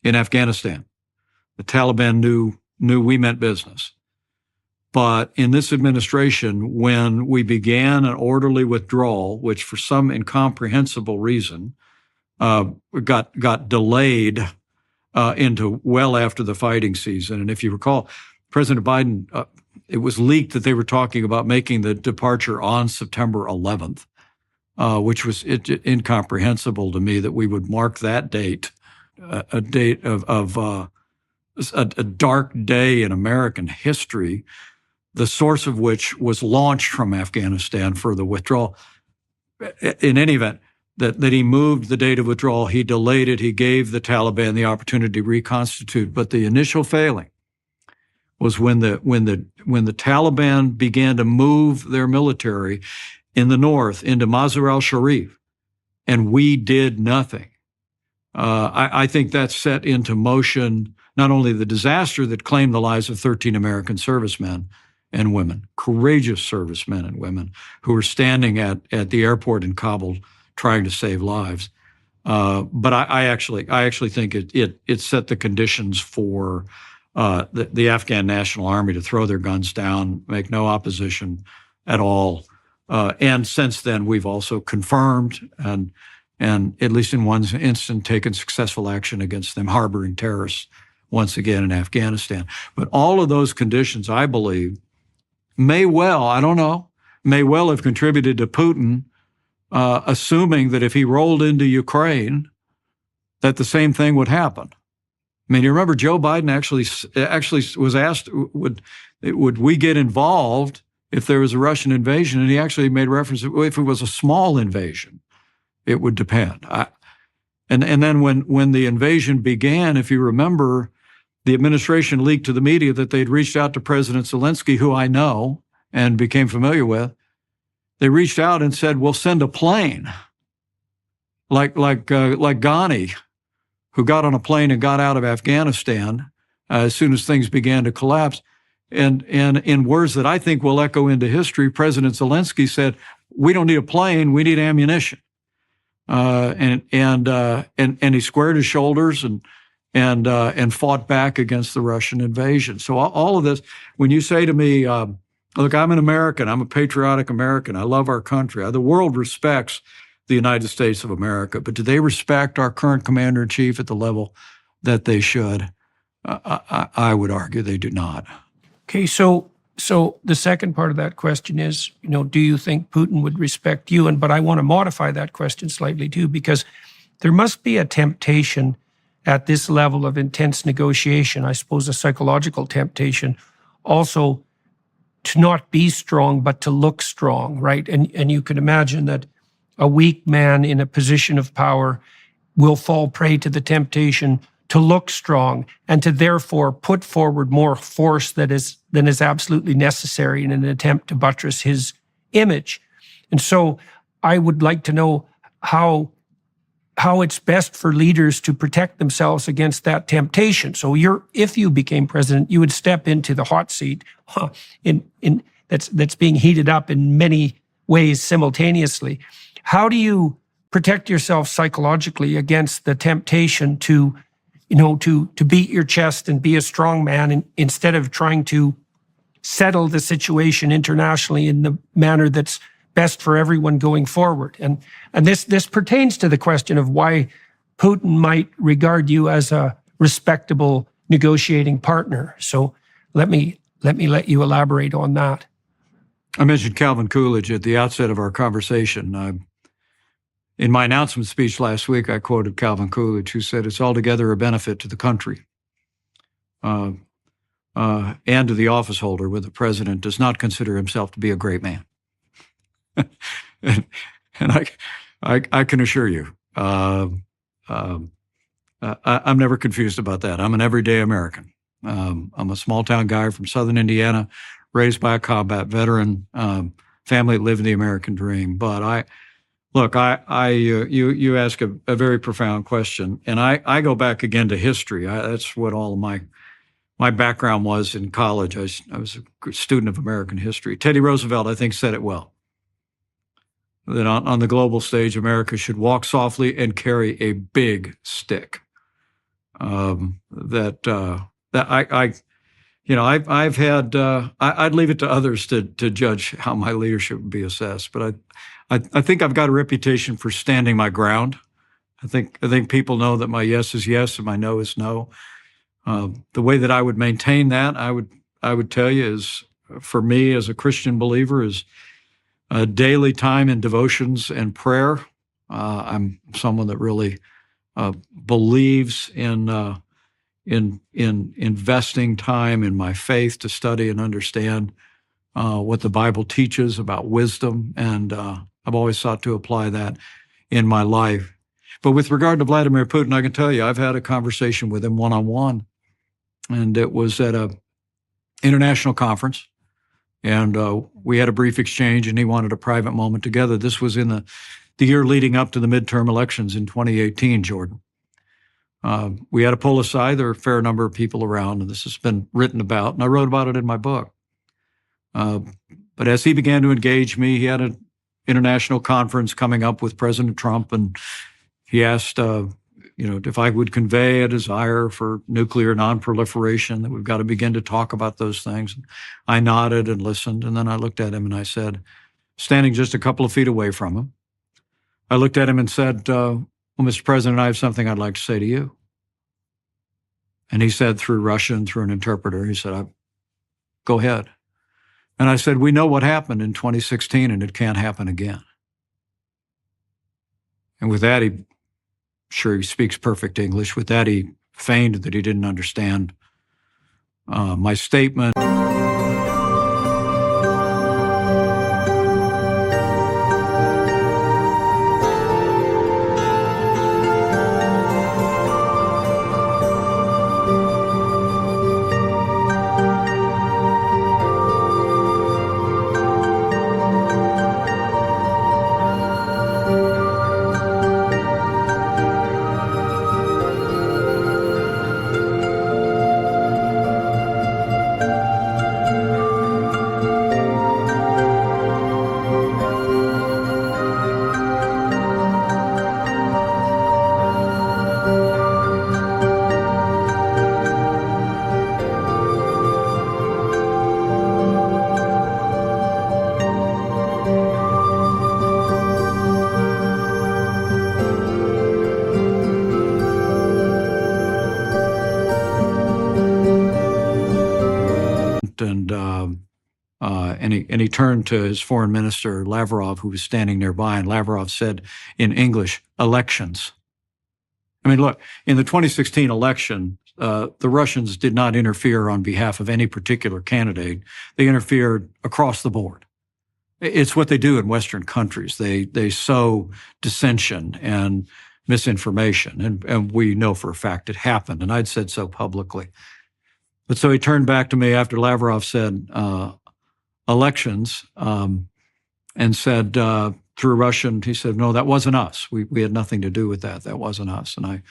in Afghanistan. The Taliban knew we meant business. But in this administration, when we began an orderly withdrawal, which for some incomprehensible reason got delayed into well after the fighting season. And if you recall, President Biden, it was leaked that they were talking about making the departure on September 11th, which was incomprehensible to me that we would mark that date, a date of a dark day in American history, the source of which was launched from Afghanistan for the withdrawal. In any event, that he moved the date of withdrawal, he delayed it, he gave the Taliban the opportunity to reconstitute. But the initial failing was when the Taliban began to move their military in the north into Mazar al-Sharif, and we did nothing. I think that set into motion not only the disaster that claimed the lives of 13 American servicemen and women, courageous servicemen and women who were standing at the airport in Kabul trying to save lives, but I actually think it set the conditions for the Afghan National Army to throw their guns down, make no opposition at all. And since then, we've also confirmed and at least in one instance, taken successful action against them harboring terrorists once again in Afghanistan. But all of those conditions, I believe, may well have contributed to Putin assuming that if he rolled into Ukraine, that the same thing would happen. I mean, you remember Joe Biden actually was asked, would we get involved if there was a Russian invasion? And he actually made reference to if it was a small invasion, it would depend. And then when the invasion began, if you remember, the administration leaked to the media that they'd reached out to President Zelensky, who I know and became familiar with. They reached out and said, "We'll send a plane," like Ghani, who got on a plane and got out of Afghanistan as soon as things began to collapse. And in words that I think will echo into history, President Zelensky said, "We don't need a plane; we need ammunition." And he squared his shoulders and fought back against the Russian invasion. So all of this, when you say to me, look, I'm an American, I'm a patriotic American, I love our country. The world respects the United States of America, but do they respect our current commander-in-chief at the level that they should? I would argue they do not. Okay, so the second part of that question is, do you think Putin would respect you? But I want to modify that question slightly too, because there must be a temptation at this level of intense negotiation, I suppose a psychological temptation, also to not be strong, but to look strong, right? And you can imagine that a weak man in a position of power will fall prey to the temptation to look strong and to therefore put forward more force than is absolutely necessary in an attempt to buttress his image. And so I would like to know how it's best for leaders to protect themselves against that temptation. So if you became president, you would step into the hot seat that's being heated up in many ways simultaneously. How do you protect yourself psychologically against the temptation to beat your chest and be a strong man instead of trying to settle the situation internationally in the manner that's best for everyone going forward? And this pertains to the question of why Putin might regard you as a respectable negotiating partner. So let me let you elaborate on that. I mentioned Calvin Coolidge at the outset of our conversation. In my announcement speech last week, I quoted Calvin Coolidge, who said, "It's altogether a benefit to the country and to the office holder when the president does not consider himself to be a great man." and I can assure you, I'm never confused about that. I'm an everyday American. I'm a small town guy from Southern Indiana, raised by a combat veteran, family that lived the American dream. But you ask a very profound question, and I go back again to history. That's what all of my background was in college. I was a student of American history. Teddy Roosevelt, I think, said it well, that on the global stage, America should walk softly and carry a big stick. I've had. I'd leave it to others to judge how my leadership would be assessed, but I think I've got a reputation for standing my ground. I think people know that my yes is yes and my no is no. The way that I would maintain that, I would tell you, is for me as a Christian believer, is daily time in devotions and prayer. I'm someone that really believes in investing time in my faith to study and understand what the Bible teaches about wisdom, and I've always sought to apply that in my life. But with regard to Vladimir Putin, I can tell you I've had a conversation with him one-on-one, and it was at a international conference, and we had a brief exchange, and he wanted a private moment together. This was in the year leading up to the midterm elections in 2018, Jordan. We had to pull aside. There were a fair number of people around, and this has been written about, and I wrote about it in my book. But as he began to engage me, he had an international conference coming up with President Trump, and he asked, if I would convey a desire for nuclear nonproliferation, that we've got to begin to talk about those things. I nodded and listened, and then I looked at him and I said, standing just a couple of feet away from him, I looked at him and said, "Well, Mr. President, I have something I'd like to say to you." And he said, through Russian, through an interpreter, he said, "Go ahead." And I said, "We know what happened in 2016, and it can't happen again." And with that, he speaks perfect English. With that, he feigned that he didn't understand my statement. And he turned to his foreign minister, Lavrov, who was standing nearby, and Lavrov said in English, "Elections." I mean, look, in the 2016 election, the Russians did not interfere on behalf of any particular candidate. They interfered across the board. It's what they do in Western countries. They sow dissension and misinformation, and we know for a fact it happened, and I'd said so publicly. But so he turned back to me after Lavrov said elections, and said through Russian, he said, "No, that wasn't us. We had nothing to do with that. That wasn't us." And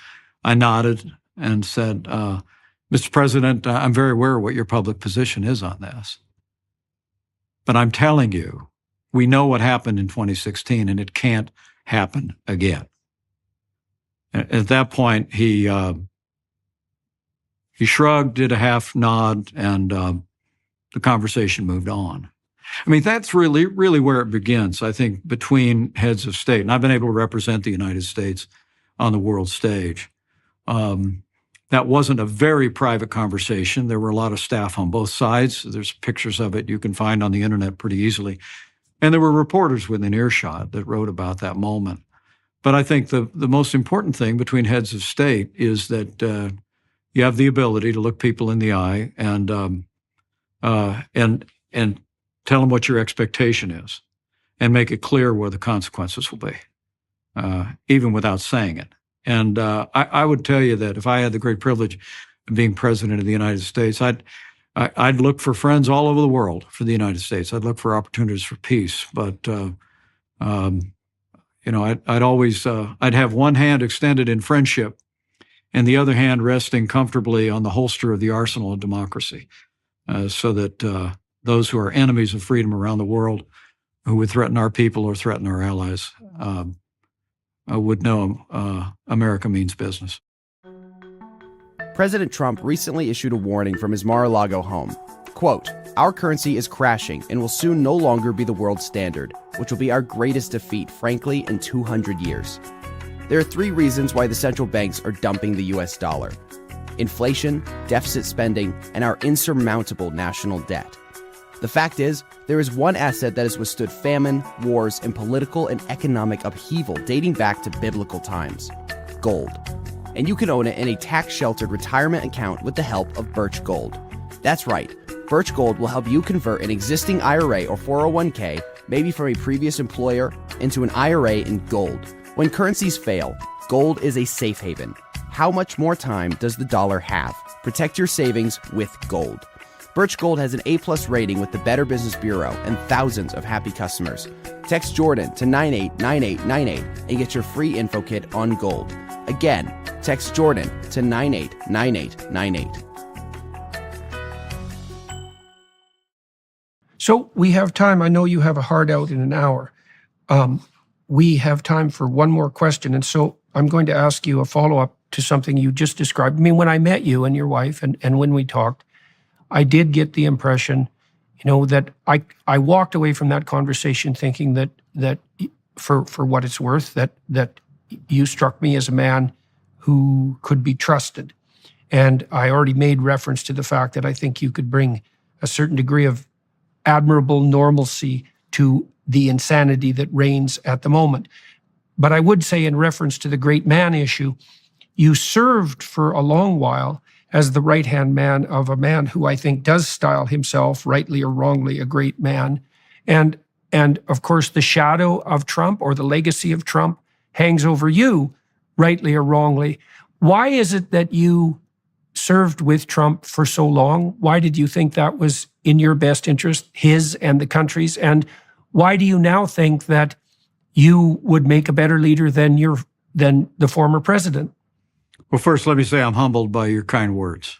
I nodded and said, "Mr. President, I'm very aware of what your public position is on this. But I'm telling you, we know what happened in 2016, and it can't happen again." At that point, he shrugged, did a half nod, and the conversation moved on. I mean, that's really where it begins, I think, between heads of state. And I've been able to represent the United States on the world stage. That That wasn't a very private conversation. There were a lot of staff on both sides. There's pictures of it you can find on the internet pretty easily. And there were reporters within earshot that wrote about that moment. But I think the most important thing between heads of state is that you have the ability to look people in the eye and tell them what your expectation is and make it clear where the consequences will be, even without saying it. And I would tell you that if I had the great privilege of being president of the United States, I'd look for friends all over the world for the United States. I'd look for opportunities for peace. But I'd always I'd have one hand extended in friendship, and the other hand resting comfortably on the holster of the arsenal of democracy, so that those who are enemies of freedom around the world, who would threaten our people or threaten our allies, would know America means business. President Trump recently issued a warning from his Mar-a-Lago home. Quote, "Our currency is crashing and will soon no longer be the world standard, which will be our greatest defeat, frankly, in 200 years. There are 3 reasons why the central banks are dumping the US dollar: inflation, deficit spending, and our insurmountable national debt. The fact is, there is one asset that has withstood famine, wars, and political and economic upheaval dating back to biblical times: gold. And you can own it in a tax-sheltered retirement account with the help of Birch Gold. That's right, Birch Gold will help you convert an existing IRA or 401k, maybe from a previous employer, into an IRA in gold. When currencies fail, gold is a safe haven. How much more time does the dollar have? Protect your savings with gold. Birch Gold has an A+ rating with the Better Business Bureau and thousands of happy customers. Text Jordan to 989898 and get your free info kit on gold. Again, text Jordan to 989898. So we have time. I know you have a hard out in an hour. We have time for one more question. And so I'm going to ask you a follow-up to something you just described. I mean, when I met you and your wife and when we talked, I did get the impression, that I walked away from that conversation thinking that for what it's worth, that you struck me as a man who could be trusted. And I already made reference to the fact that I think you could bring a certain degree of admirable normalcy to the insanity that reigns at the moment. But I would say, in reference to the great man issue, you served for a long while as the right-hand man of a man who I think does style himself, rightly or wrongly, a great man. And of course, the shadow of Trump, or the legacy of Trump, hangs over you, rightly or wrongly. Why is it that you served with Trump for so long? Why did you think that was in your best interest, his and the country's? And why do you now think that you would make a better leader than the former president? Well, first, let me say I'm humbled by your kind words.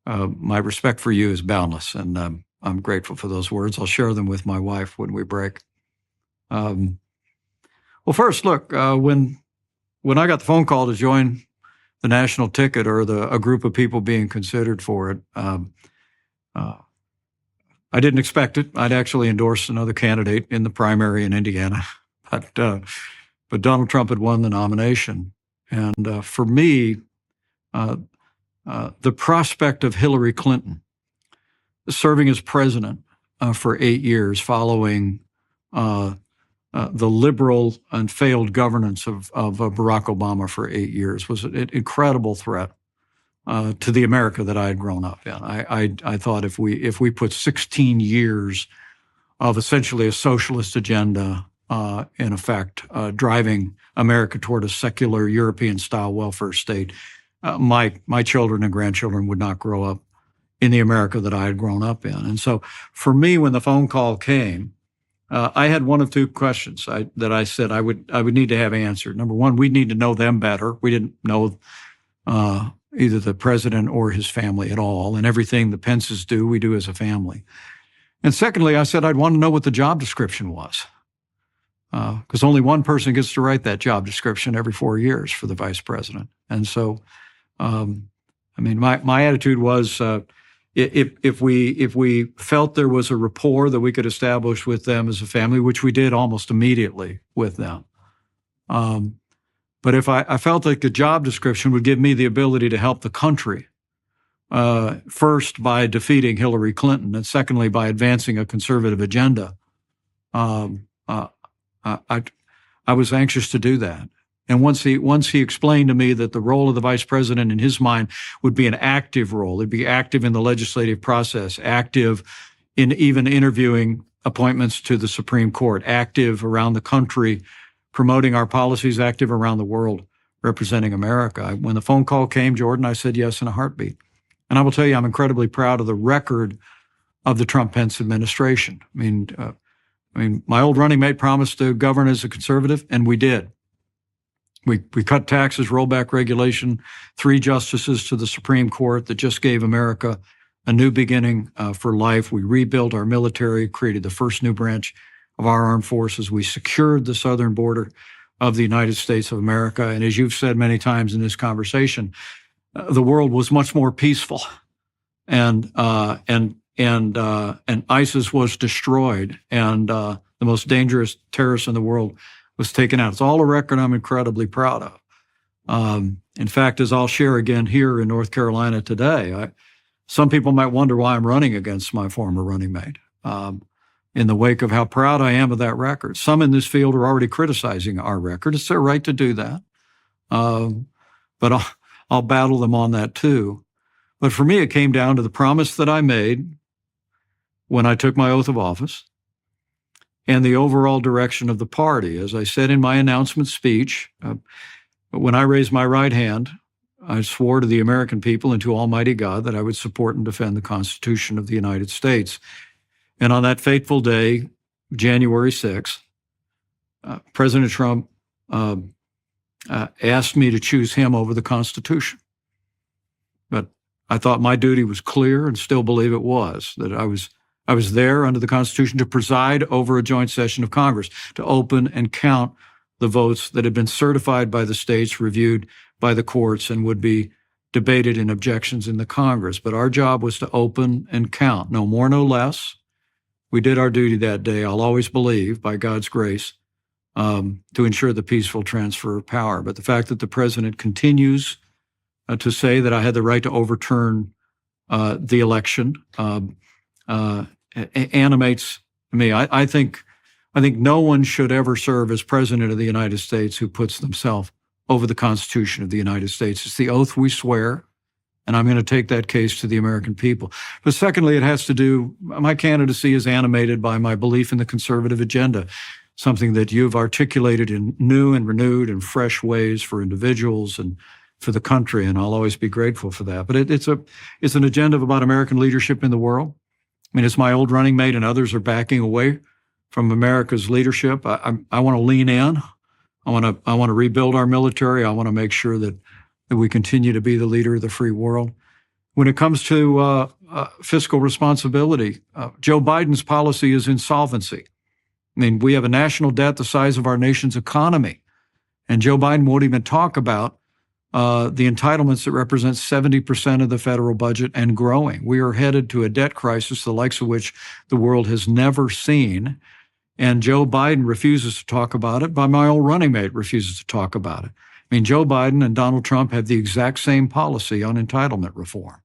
My respect for you is boundless, and I'm grateful for those words. I'll share them with my wife when we break. Well, first, look, when I got the phone call to join the national ticket, or a group of people being considered for it, I didn't expect it. I'd actually endorsed another candidate in the primary in Indiana, but Donald Trump had won the nomination. And for me, the prospect of Hillary Clinton serving as president for 8 years following the liberal and failed governance of Barack Obama for 8 years was an incredible threat to the America that I had grown up in. I thought if we put 16 years of essentially a socialist agenda in effect, driving America toward a secular European-style welfare state, my children and grandchildren would not grow up in the America that I had grown up in. And so for me, when the phone call came, I had one of 2 questions that I said I would need to have answered. Number one, we'd need to know them better. We didn't know either the president or his family at all, and everything the Pences do, we do as a family. And secondly, I said I'd want to know what the job description was, because only one person gets to write that job description every 4 years for the vice president. And so, my attitude was, if we felt there was a rapport that we could establish with them as a family, which we did almost immediately with them, But if I felt like the job description would give me the ability to help the country, first by defeating Hillary Clinton, and secondly by advancing a conservative agenda, I was anxious to do that. And once he explained to me that the role of the vice president in his mind would be an active role, it'd be active in the legislative process, active in even interviewing appointments to the Supreme Court, active around the country, promoting our policies, active around the world, representing America. When the phone call came, Jordan, I said yes in a heartbeat. And I will tell you, I'm incredibly proud of the record of the Trump-Pence administration. I mean, my old running mate promised to govern as a conservative, and we did. We cut taxes, rolled back regulation, 3 justices to the Supreme Court that just gave America a new beginning for life. We rebuilt our military, created the first new branch of our armed forces. We secured the southern border of the United States of America. And as you've said many times in this conversation, the world was much more peaceful, and ISIS was destroyed, and the most dangerous terrorist in the world was taken out. It's all a record I'm incredibly proud of. In fact, as I'll share again here in North Carolina today, some people might wonder why I'm running against my former running mate. In the wake of how proud I am of that record. Some in this field are already criticizing our record. It's their right to do that. But I'll battle them on that too. But for me, it came down to the promise that I made when I took my oath of office and the overall direction of the party. As I said in my announcement speech, when I raised my right hand, I swore to the American people and to Almighty God that I would support and defend the Constitution of the United States. And on that fateful day, January 6th, President Trump asked me to choose him over the Constitution. But I thought my duty was clear and still believe it was, that I was there under the Constitution to preside over a joint session of Congress, to open and count the votes that had been certified by the states, reviewed by the courts, and would be debated in objections in the Congress. But our job was to open and count, no more, no less. We did our duty that day, I'll always believe, by God's grace, to ensure the peaceful transfer of power. But the fact that the president continues to say that I had the right to overturn the election animates me. I think no one should ever serve as president of the United States who puts themselves over the Constitution of the United States. It's the oath we swear, and I'm going to take that case to the American people. But secondly, it has to do, my candidacy is animated by my belief in the conservative agenda, something that you've articulated in new and renewed and fresh ways for individuals and for the country, and I'll always be grateful for that. But it's an agenda about American leadership in the world. I mean, it's my old running mate and others are backing away from America's leadership. I want to lean in. I want to rebuild our military. I want to make sure that we continue to be the leader of the free world. When it comes to fiscal responsibility, Joe Biden's policy is insolvency. I mean, we have a national debt the size of our nation's economy, and Joe Biden won't even talk about the entitlements that represent 70% of the federal budget and growing. We are headed to a debt crisis, the likes of which the world has never seen. And Joe Biden refuses to talk about it, but my old running mate refuses to talk about it. I mean, Joe Biden and Donald Trump have the exact same policy on entitlement reform.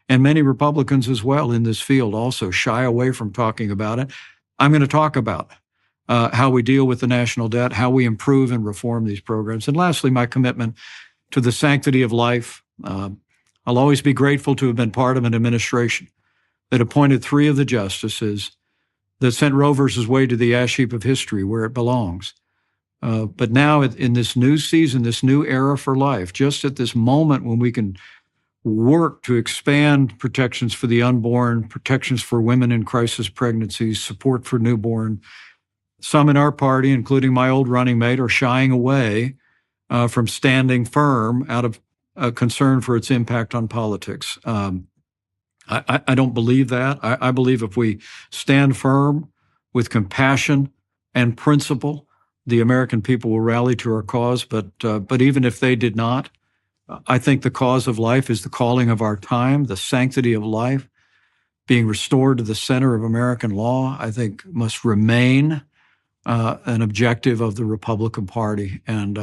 And many Republicans as well in this field also shy away from talking about it. I'm going to talk about how we deal with the national debt, how we improve and reform these programs. And lastly, my commitment to the sanctity of life. I'll always be grateful to have been part of an administration that appointed 3 of the justices that sent Roe versus Wade to the ash heap of history where it belongs. But now in this new season, this new era for life, just at this moment when we can work to expand protections for the unborn, protections for women in crisis pregnancies, support for newborn, some in our party, including my old running mate, are shying away from standing firm out of concern for its impact on politics. I don't believe that. I believe if we stand firm with compassion and principle, the American people will rally to our cause. But even if they did not, I think the cause of life is the calling of our time, the sanctity of life, being restored to the center of American law, I think must remain an objective of the Republican Party. And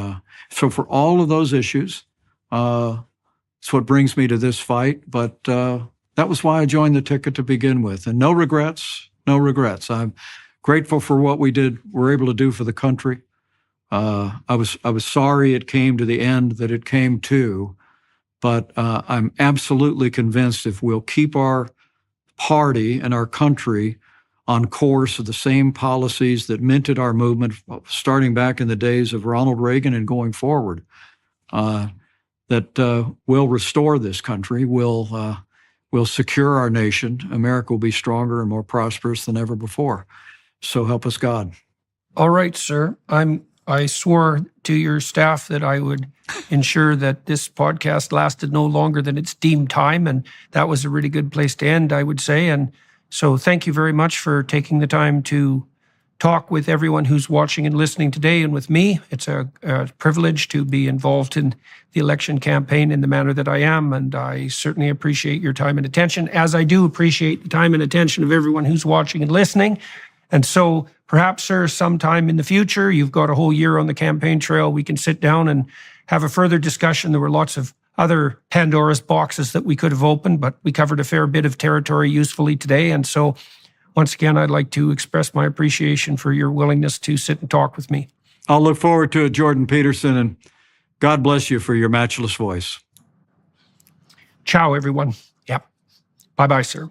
so for all of those issues, it's what brings me to this fight. But that was why I joined the ticket to begin with. And no regrets, no regrets. I'm grateful for what we're able to do for the country. I was sorry it came to the end that it came to, but I'm absolutely convinced if we'll keep our party and our country on course of the same policies that minted our movement starting back in the days of Ronald Reagan and going forward, that we'll restore this country, we'll secure our nation. America will be stronger and more prosperous than ever before. So help us God. All right, sir. I swore to your staff that I would ensure that this podcast lasted no longer than its deemed time, and that was a really good place to end, I would say. And so thank you very much for taking the time to talk with everyone who's watching and listening today and with me. It's a privilege to be involved in the election campaign in the manner that I am, and I certainly appreciate your time and attention, as I do appreciate the time and attention of everyone who's watching and listening. And so perhaps, sir, sometime in the future, you've got a whole year on the campaign trail, we can sit down and have a further discussion. There were lots of other Pandora's boxes that we could have opened, but we covered a fair bit of territory usefully today. And so once again, I'd like to express my appreciation for your willingness to sit and talk with me. I'll look forward to it, Jordan Peterson, and God bless you for your matchless voice. Ciao, everyone. Yep. Bye-bye, sir.